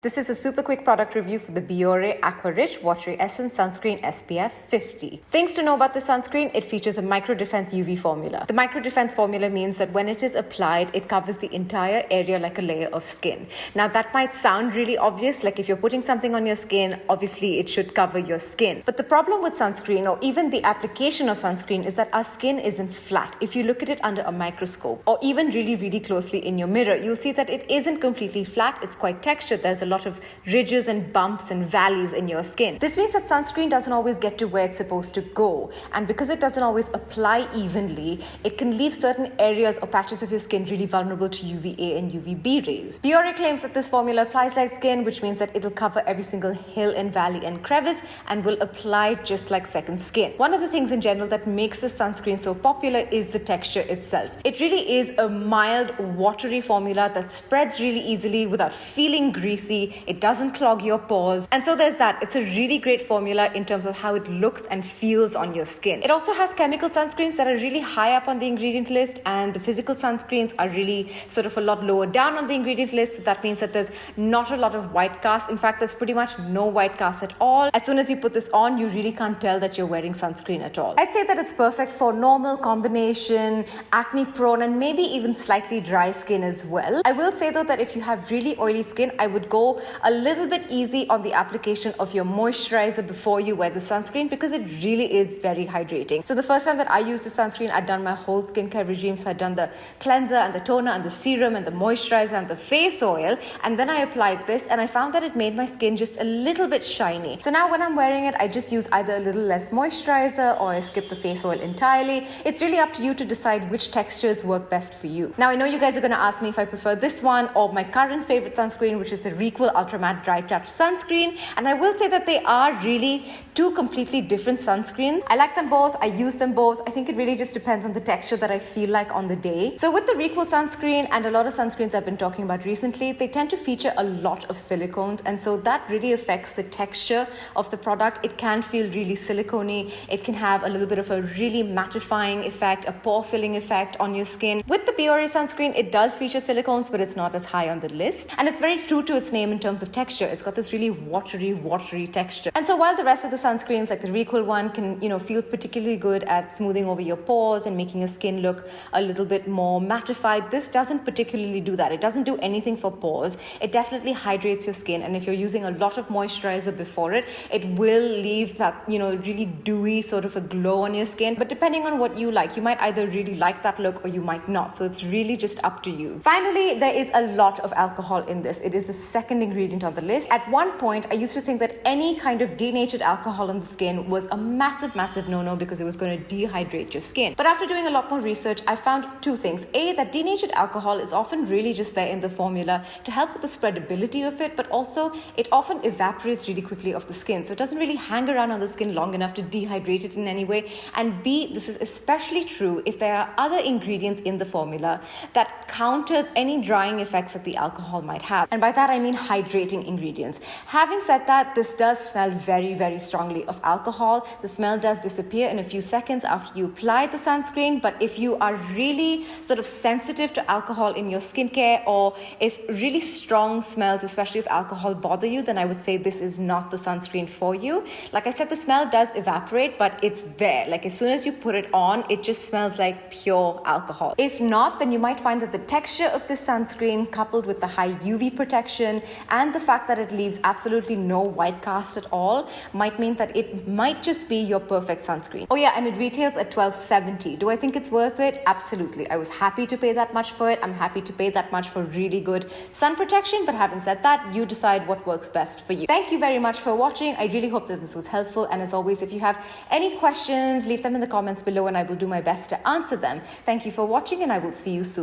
This is a super quick product review for the Bioré Aqua Rich Watery Essence Sunscreen SPF 50. Things to know about the sunscreen: it features a micro defense UV formula. The micro defense formula means that when it is applied, it covers the entire area like a layer of skin. Now that might sound really obvious, like if you're putting something on your skin, obviously it should cover your skin. But the problem with sunscreen, or even the application of sunscreen, is that our skin isn't flat. If you look at it under a microscope or even really closely in your mirror, you'll see that it isn't completely flat. It's quite textured. There's a lot of ridges and bumps and valleys in your skin. This means that sunscreen doesn't always get to where it's supposed to go, and because it doesn't always apply evenly, it can leave certain areas or patches of your skin really vulnerable to UVA and UVB rays. Bioré claims that this formula applies like skin, which means that it'll cover every single hill and valley and crevice and will apply just like second skin. One of the things in general that makes this sunscreen so popular is the texture itself. It really is a mild, watery formula that spreads really easily without feeling greasy. It doesn't clog your pores. And so there's that. It's a really great formula in terms of how it looks and feels on your skin. It also has chemical sunscreens that are really high up on the ingredient list, and the physical sunscreens are really sort of a lot lower down on the ingredient list. So that means that there's not a lot of white cast. In fact, there's pretty much no white cast at all. As soon as you put this on, you really can't tell that you're wearing sunscreen at all. I'd say that it's perfect for normal, combination, acne prone, and maybe even slightly dry skin as well. I will say though that if you have really oily skin, I would go a little bit easy on the application of your moisturizer before you wear the sunscreen, because it really is very hydrating. So the first time that I used the sunscreen, I'd done my whole skincare regime. So I'd done the cleanser and the toner and the serum and the moisturizer and the face oil, and then I applied this, and I found that it made my skin just a little bit shiny. So now when I'm wearing it, I just use either a little less moisturizer or I skip the face oil entirely. It's really up to you to decide which textures work best for you. Now I know you guys are going to ask me if I prefer this one or my current favorite sunscreen, which is the Requel Ultra Matte Dry Touch Sunscreen, and I will say that they are really two completely different sunscreens. I like them both. I use them both. I think it really just depends on the texture that I feel like on the day. So with the Requel sunscreen and a lot of sunscreens I've been talking about recently, they tend to feature a lot of silicones, and so that really affects the texture of the product. It can feel really silicone-y. It can have a little bit of a really mattifying effect, a pore filling effect on your skin. With the Bioré sunscreen, it does feature silicones, but it's not as high on the list, and it's very true to its name in terms of texture. It's got this really watery texture. And so while the rest of the sunscreens, like the Requel one, can feel particularly good at smoothing over your pores and making your skin look a little bit more mattified, this doesn't particularly do that. It doesn't do anything for pores. It definitely hydrates your skin, and if you're using a lot of moisturizer before it, it will leave that really dewy sort of a glow on your skin. But depending on what you like, you might either really like that look or you might not. So it's really just up to you. Finally, there is a lot of alcohol in this. It is the second ingredient on the list. At one point, I used to think that any kind of denatured alcohol on the skin was a massive no-no because it was going to dehydrate your skin. But after doing a lot more research, I found two things. A, that denatured alcohol is often really just there in the formula to help with the spreadability of it, but also it often evaporates really quickly off the skin. So it doesn't really hang around on the skin long enough to dehydrate it in any way. And B, this is especially true if there are other ingredients in the formula that counter any drying effects that the alcohol might have. And by that, I mean hydrating ingredients. Having said that, this does smell very strongly of alcohol. The smell does disappear in a few seconds after you apply the sunscreen, but if you are really sort of sensitive to alcohol in your skincare, or if really strong smells, especially of alcohol, bother you, then I would say this is not the sunscreen for you. Like I said, the smell does evaporate, but it's there. Like as soon as you put it on, it just smells like pure alcohol. If not, then you might find that the texture of this sunscreen, coupled with the high UV protection and the fact that it leaves absolutely no white cast at all, might mean that it might just be your perfect sunscreen. Oh yeah, and it retails at $12.70. Do I think it's worth it? Absolutely. I was happy to pay that much for it. I'm happy to pay that much for really good sun protection, but having said that, you decide what works best for you. Thank you very much for watching. I really hope that this was helpful, and as always, if you have any questions, leave them in the comments below and I will do my best to answer them. Thank you for watching, and I will see you soon.